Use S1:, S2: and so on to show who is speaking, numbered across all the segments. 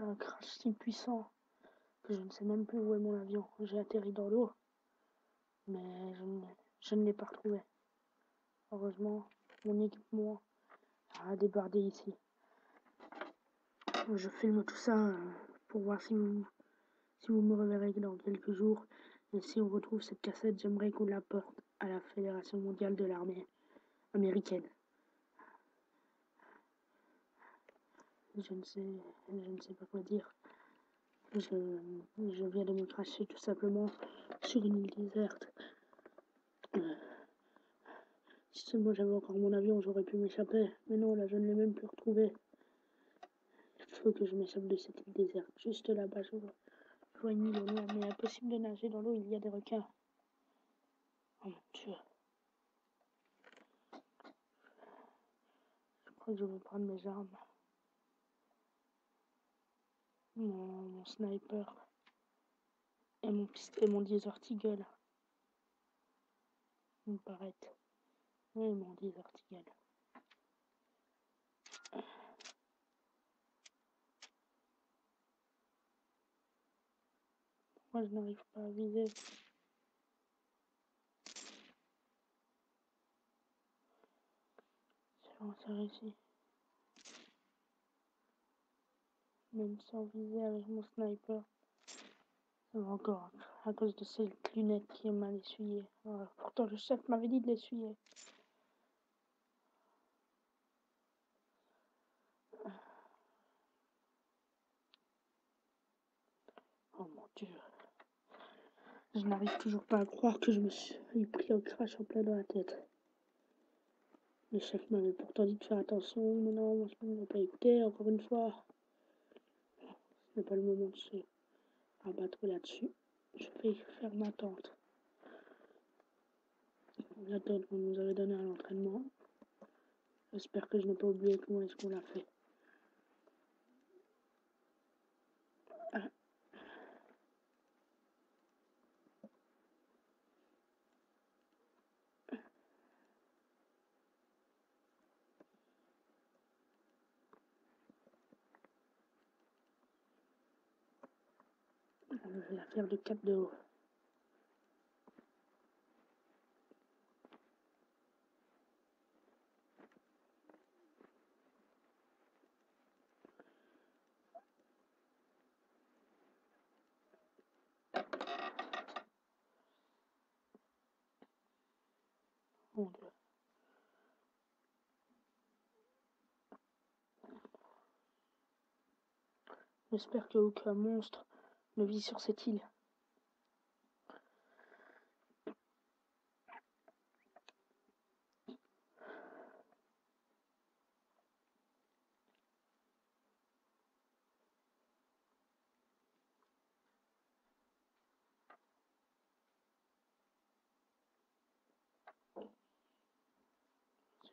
S1: un crash si puissant que je ne sais même plus où est mon avion. J'ai atterri dans l'eau, mais je ne l'ai pas retrouvé. Heureusement, mon équipement a débordé ici. Je filme tout ça pour voir si vous me reverrez dans quelques jours. Et si on retrouve cette cassette, j'aimerais qu'on la porte à la Fédération mondiale de l'armée américaine. Je ne sais pas quoi dire. Je viens de me cracher tout simplement sur une île déserte. Si seulement j'avais encore mon avion, j'aurais pu m'échapper. Mais non, là, je ne l'ai même plus retrouvé. Il faut que je m'échappe de cette île déserte. Juste là-bas, je vois une île au loin, mais impossible de nager dans l'eau, il y a des requins. Oh mon Dieu. Je crois que je vais prendre mes armes. Mon sniper. Et mon Desert Eagle. Une barrette. Et mon Desert Eagle. Moi, je n'arrive pas à viser. C'est bon, ça réussit. Même sans viser avec mon sniper. Ça va encore à cause de ces lunettes qui m'a essuyé. Pourtant, le chef m'avait dit de l'essuyer. Oh mon Dieu. Je n'arrive toujours pas à croire que je me suis pris un crash en plein dans la tête. Le chef m'avait pourtant dit de faire attention, mais non, je ne l'ai pas écouté, encore une fois. Ce n'est pas le moment de se rabattre là-dessus. Je vais faire ma tente. La tente qu'on nous avait donnée à l'entraînement. J'espère que je n'ai pas oublié comment est-ce qu'on l'a fait. Ah. Je vais la faire de 4 de haut. Mon Dieu. J'espère qu'aucun monstre ne vit sur cette île.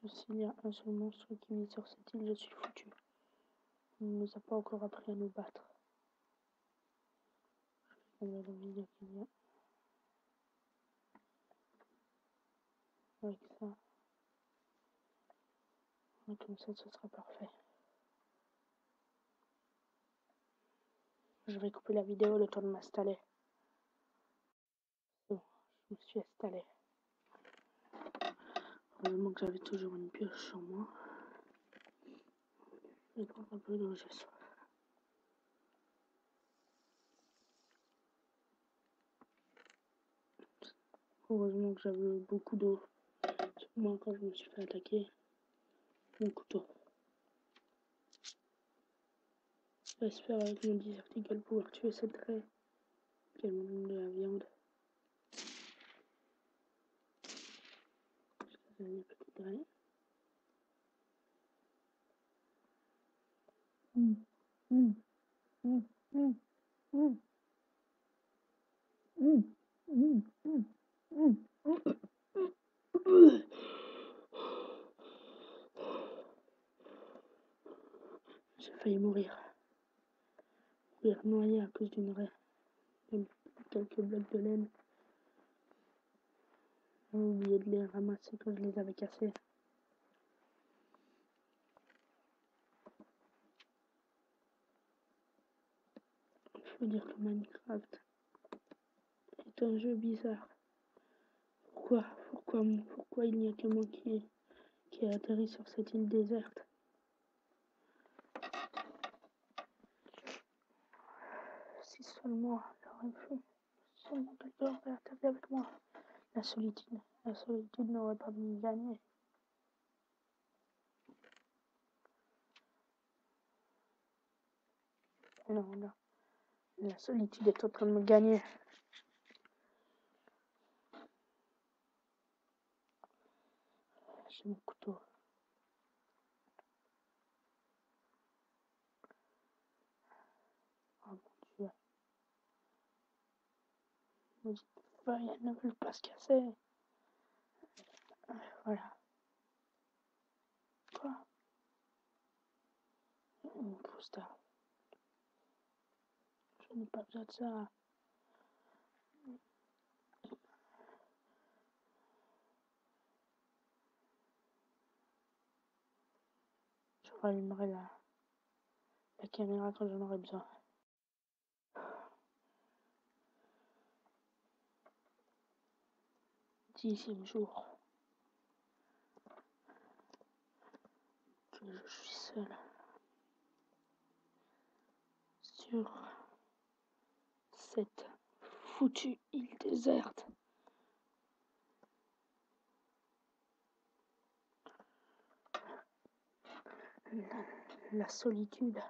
S1: S'il y a un seul monstre qui vit sur cette île, je suis foutu. Il ne nous a pas encore appris à nous battre. On a la vidéo qui vient. Avec ça. Et comme ça, ce sera parfait. Je vais couper la vidéo le temps de m'installer. Bon, je me suis installé. Heureusement que j'avais toujours une pioche sur moi. Je vais prendre un peu d'eau, j'ai soif. Heureusement que j'avais beaucoup d'eau. Moi, quand je me suis fait attaquer, mon couteau. J'espère avec mon Desert Eagle pouvoir tuer cette raie. Qu'elle me donne de la viande. Je vais petite raie. J'ai failli mourir. Mourir noyé à cause d'une raie. Quelques blocs de laine. J'ai oublié de les ramasser quand je les avais cassés. Je veux dire que Minecraft est un jeu bizarre. Pourquoi il n'y a que moi qui a atterri sur cette île déserte? Si seulement j'aurais pu, si seulement quelqu'un aurait atterri avec moi. La solitude n'aurait pas me gagner. Non, la solitude est en train de me gagner. J'ai mon couteau. Oh mon Dieu. Maudite feuille, elles ne veulent pas se casser. Voilà. Quoi? Une pousse d'arbre. Je n'ai pas besoin de ça. Je rallumerai la caméra quand j'en aurai besoin. Dixième jour. Que je suis seul. Sur cette foutue île déserte. La solitude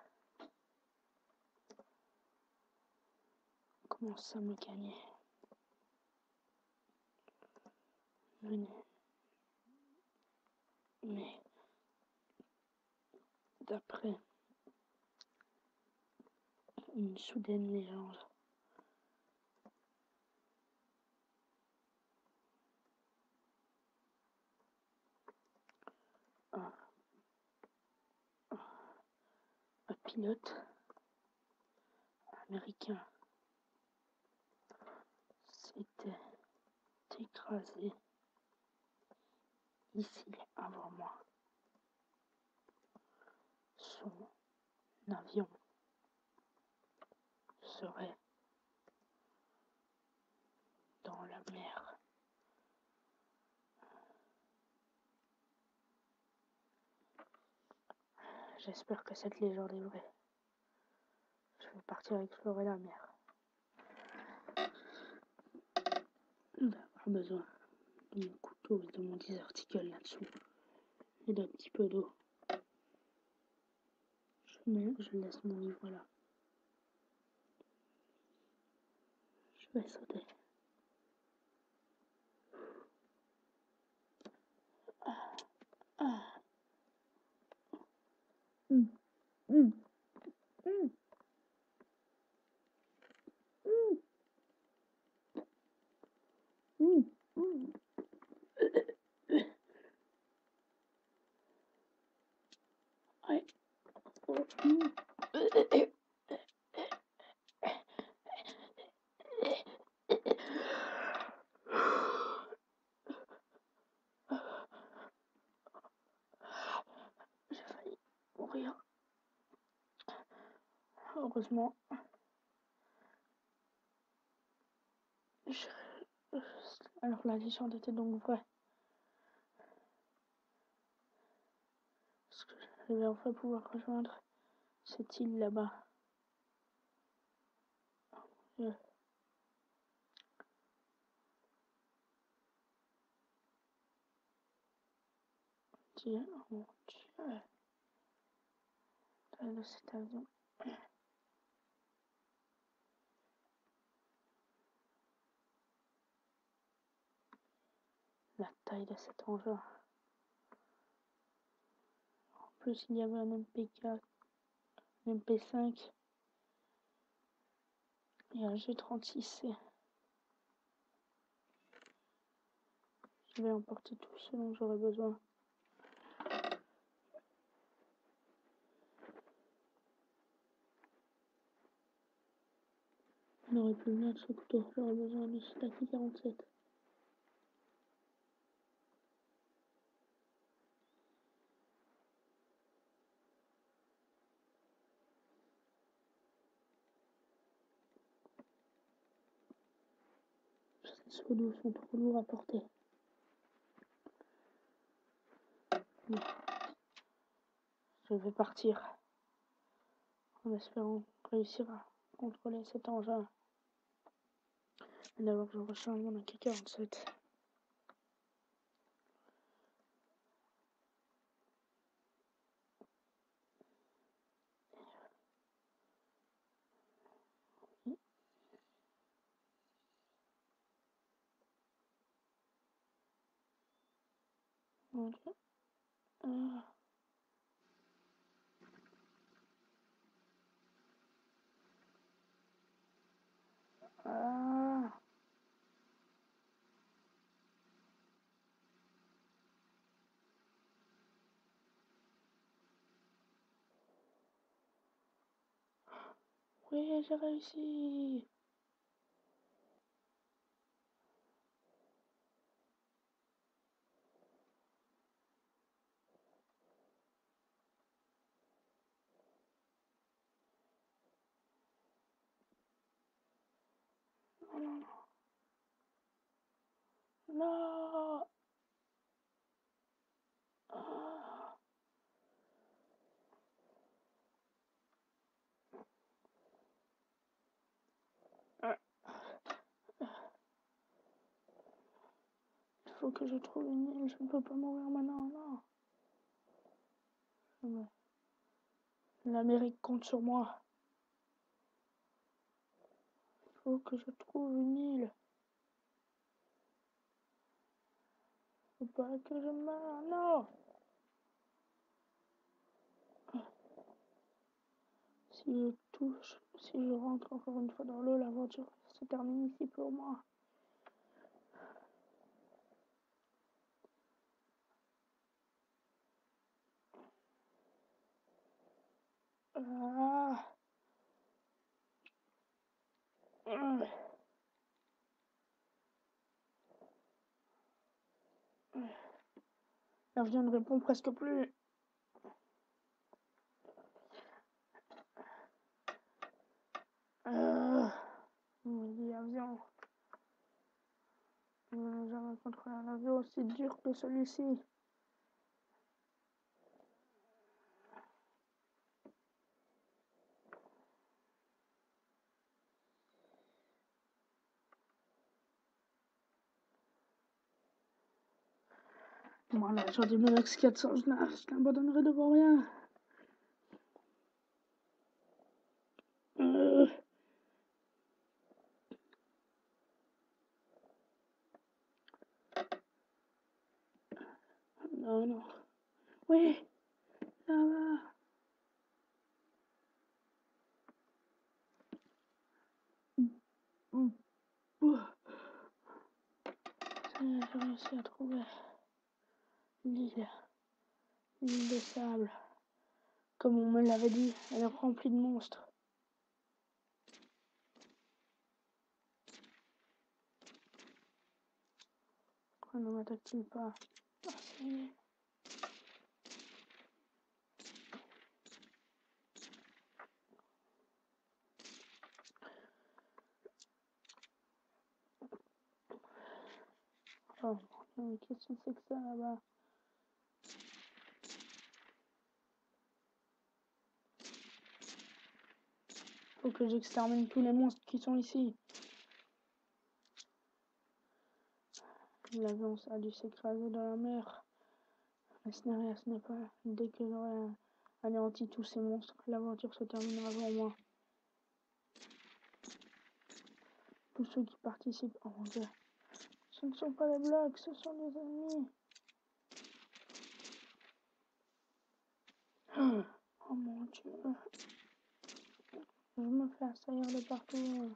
S1: commence à me gagner. Mais d'après une soudaine légende, un pilote américain s'était écrasé ici avant moi. Son avion serait dans la mer. J'espère que cette légende est vraie. Je vais partir explorer la mer. On va avoir besoin de mon couteau et de mon désarticule là-dessous. Et d'un petit peu d'eau. Je laisse mon livre là. Je vais sauter. Ouais. J'ai failli mourir. Heureusement. Alors la légende était donc vraie. Parce que je vais enfin pouvoir rejoindre cette île là-bas. Dieu, oh mon Dieu. De cet avion. La taille de cet engin. En plus, il y avait un MP4, un MP5 et un G36C. Je vais emporter tout ce dont j'aurai besoin. On aurait pu venir de ce couteau. J'aurais besoin de cet AK-47. Les seaux d'eau sont trop lourds à porter. Bon, je vais partir en espérant réussir à contrôler cet engin. Et d'abord, je recharge mon AK-47. Voilà. Ah. Oui, j'ai réussi. Non, non, non. Non. Ah. Ah. Il faut que je trouve une île. Je ne peux pas mourir maintenant, non. Ouais. L'Amérique compte sur moi. Il faut que je trouve une île. Faut pas que je meure, non. Si je touche, si je rentre encore une fois dans l'eau, l'aventure se termine ici pour moi. Ah. L'avion ne répond presque plus. Oui, avion. Je n'ai jamais contrôlé un avion aussi dur que celui-ci. Moi, là, sur des Molex 400, je n'abandonnerai devant rien. Non, non. Oui, ça va. J'ai réussi à trouver l'île. L'île de sable. Comme on me l'avait dit, elle est remplie de monstres. Pourquoi ne m'attaque-t-il pas? Ah, ça y est. Oh, qu'est-ce que c'est que ça là-bas? Faut que j'extermine tous les monstres qui sont ici. L'avion a dû s'écraser dans la mer. Mais ce n'est rien, ce n'est pas. Dès que j'aurai anéanti tous ces monstres, l'aventure se terminera avant moi. Tous ceux qui participent, oh mon dieu, ce ne sont pas des blagues, ce sont des ennemis. Oh mon dieu, je me fais assaillir de partout.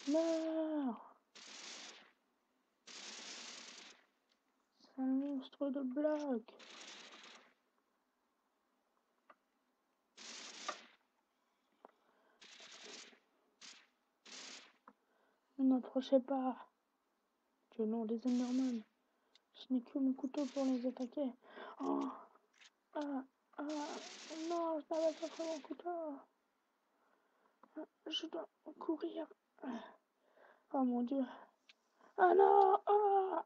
S1: Meurs! C'est un monstre de blague. Ne m'approchez pas. Dieu non, des Enderman. Je n'ai que mon couteau pour les attaquer. Oh! Ah! Ah! Non, je n'avais pas fait mon couteau. Je dois courir. Oh mon dieu. Ah non. Ah.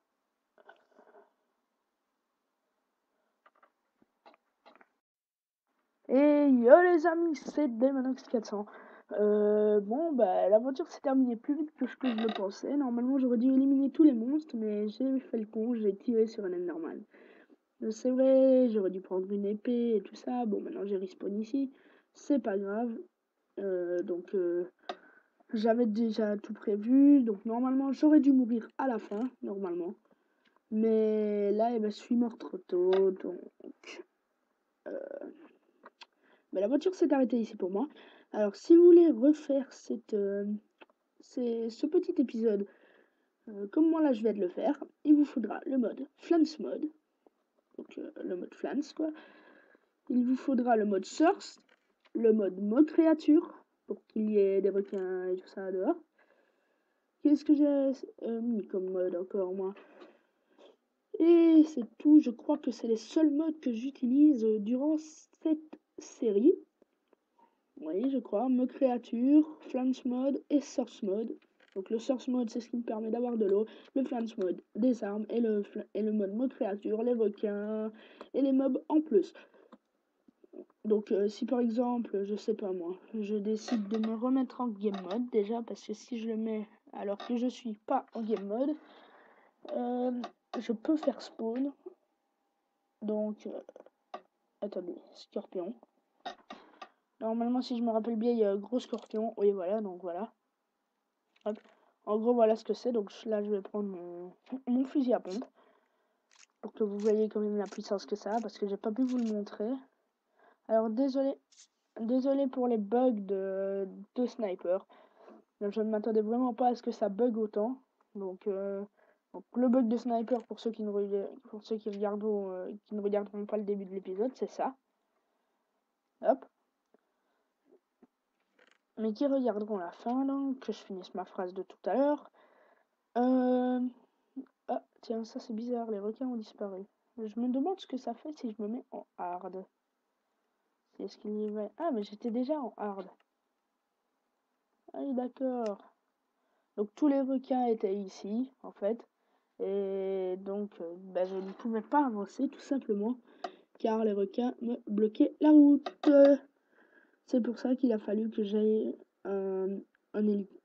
S1: Et yo les amis, c'est Demonox 400. Bon, bah l'aventure s'est terminée plus vite que je le pensais. Normalement, j'aurais dû éliminer tous les monstres, mais j'ai fait le con, j'ai tiré sur un normal. C'est vrai, j'aurais dû prendre une épée et tout ça. Bon, maintenant j'ai respawn ici, c'est pas grave. Donc, j'avais déjà tout prévu. Donc, normalement, j'aurais dû mourir à la fin, normalement. Mais là, eh ben, je suis mort trop tôt. Donc, mais la voiture s'est arrêtée ici pour moi. Alors, si vous voulez refaire ce petit épisode, comme moi là je vais le faire, il vous faudra le mode Flans mode. Donc, le mode Flans, quoi. Il vous faudra le mode Source, le mode créature, pour qu'il y ait des requins et tout ça dehors. Qu'est-ce que j'ai mis comme mode encore, moi? Et c'est tout, je crois que c'est les seuls modes que j'utilise durant cette série. Oui, je crois. Mode créature, Flans mode et Source mode. Donc le Source mode, c'est ce qui me permet d'avoir de l'eau. Le Flans mode, des armes. Et le mode créature, les requins et les mobs en plus. Donc si par exemple, je sais pas moi, je décide de me remettre en game mode déjà, parce que si je le mets alors que je suis pas en game mode, je peux faire spawn. Donc, attendez, scorpion. Normalement, si je me rappelle bien, il y a un gros scorpion. Oui, voilà, donc voilà. Hop. En gros, voilà ce que c'est. Donc là, je vais prendre mon fusil à pompe. Pour que vous voyez quand même la puissance que ça a, parce que j'ai pas pu vous le montrer. Alors, désolé pour les bugs de sniper. Je ne m'attendais vraiment pas à ce que ça bug autant. Donc le bug de sniper, pour ceux qui ne regarderont pas le début de l'épisode, c'est ça. Hop. Mais qui regarderont la fin, donc, que je finisse ma phrase de tout à l'heure. Ah, tiens, ça c'est bizarre, les requins ont disparu. Je me demande ce que ça fait si je me mets en hard. Est-ce qu'il y va... Ah, mais j'étais déjà en hard. Ah oui, d'accord. Donc tous les requins étaient ici, en fait. Et donc, je ne pouvais pas avancer, tout simplement, car les requins me bloquaient la route. C'est pour ça qu'il a fallu que j'aille un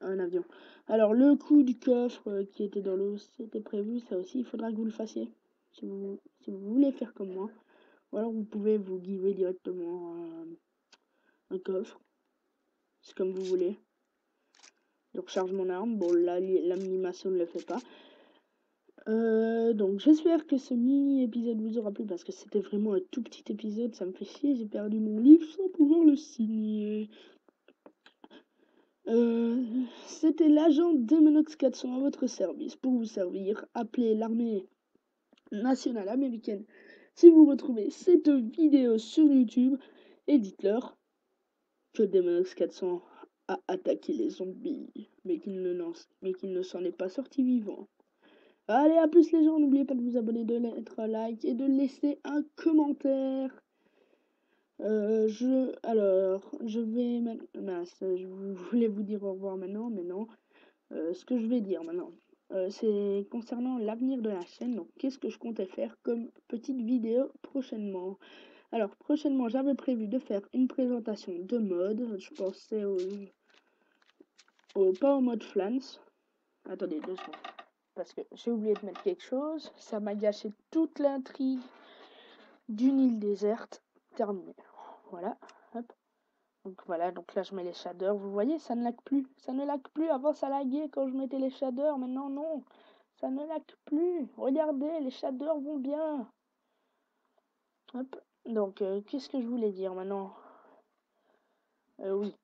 S1: avion. Alors, le coup du coffre qui était dans l'eau, c'était prévu. Ça aussi, il faudra que vous le fassiez. Si vous voulez faire comme moi. Ou alors, vous pouvez vous giver directement un coffre. C'est comme vous voulez. Je recharge mon arme. Bon, là, l'animation ne le fait pas. Donc j'espère que ce mini épisode vous aura plu, parce que c'était vraiment un tout petit épisode. Ça me fait chier, j'ai perdu mon livre sans pouvoir le signer. C'était l'agent Demonox 400 à votre service pour vous servir. Appelez l'armée nationale américaine si vous retrouvez cette vidéo sur YouTube, et dites-leur que Demonox 400 a attaqué les zombies, mais qu'il ne s'en est pas sorti vivant. Allez, à plus les gens, n'oubliez pas de vous abonner, de mettre un like et de laisser un commentaire. Je vais maintenant... je voulais vous dire au revoir maintenant, mais non. Ce que je vais dire maintenant, c'est concernant l'avenir de la chaîne. Donc, qu'est-ce que je comptais faire comme petite vidéo prochainement? Alors, prochainement, j'avais prévu de faire une présentation de mode. Je pensais pas au mode Flans. Attendez, 2 secondes. Parce que j'ai oublié de mettre quelque chose. Ça m'a gâché toute l'intrigue d'une île déserte. Terminé. Voilà. Hop. Donc voilà, donc là je mets les shaders. Vous voyez, ça ne lag plus. Ça ne lag plus. Avant ça laguait quand je mettais les shaders. Maintenant non. Ça ne lag plus. Regardez, les shaders vont bien. Hop. Donc qu'est-ce que je voulais dire maintenant? Oui.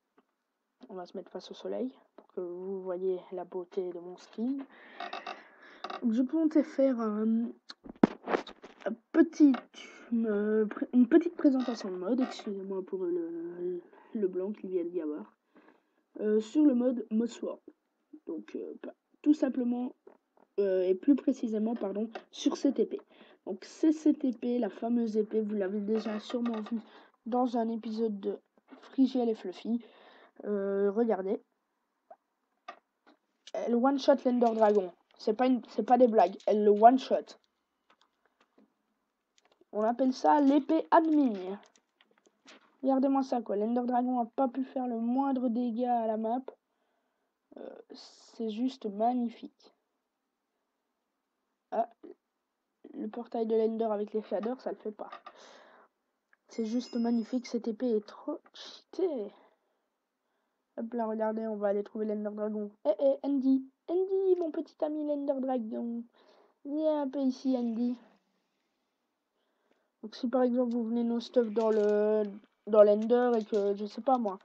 S1: On va se mettre face au soleil pour que vous voyez la beauté de mon skin. Je comptais faire une petite présentation de mode, excusez-moi pour le blanc qu'il vient d'y avoir, sur le mode Mossword. Donc, tout simplement, et plus précisément, pardon, sur cette épée. Donc, c'est cette épée, la fameuse épée, vous l'avez déjà sûrement vue dans un épisode de Frigiel et Fluffy. Regardez. Elle one-shot l'Ender Dragon. C'est pas des blagues. Elle le one-shot. On appelle ça l'épée admin. Regardez-moi ça, quoi. L'Ender Dragon a pas pu faire le moindre dégât à la map. C'est juste magnifique. Ah, le portail de l'Ender avec les shaders, ça le fait pas. C'est juste magnifique. Cette épée est trop cheatée. Hop là, regardez, on va aller trouver l'Ender Dragon. Andy. Andy, mon petit ami l'Ender Dragon. Viens un peu ici, Andy. Donc si par exemple vous venez nos stuff dans l'Ender et que, je sais pas moi,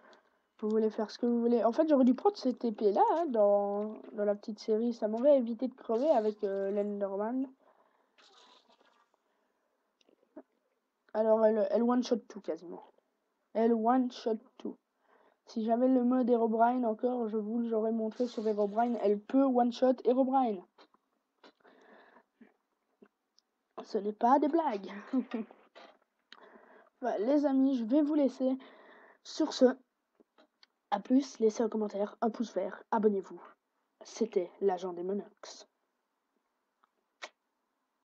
S1: vous voulez faire ce que vous voulez. En fait, j'aurais dû prendre cette épée là, hein, dans la petite série. Ça m'aurait évité de crever avec l'Enderman. Alors, elle one-shot tout quasiment. Elle one-shot tout. Si j'avais le mode Herobrine encore, je vous l'aurais montré sur Herobrine. Elle peut one-shot Herobrine. Ce n'est pas des blagues. Voilà, les amis, je vais vous laisser. Sur ce, à plus, laissez un commentaire, un pouce vert, abonnez-vous. C'était l'agent des Monox.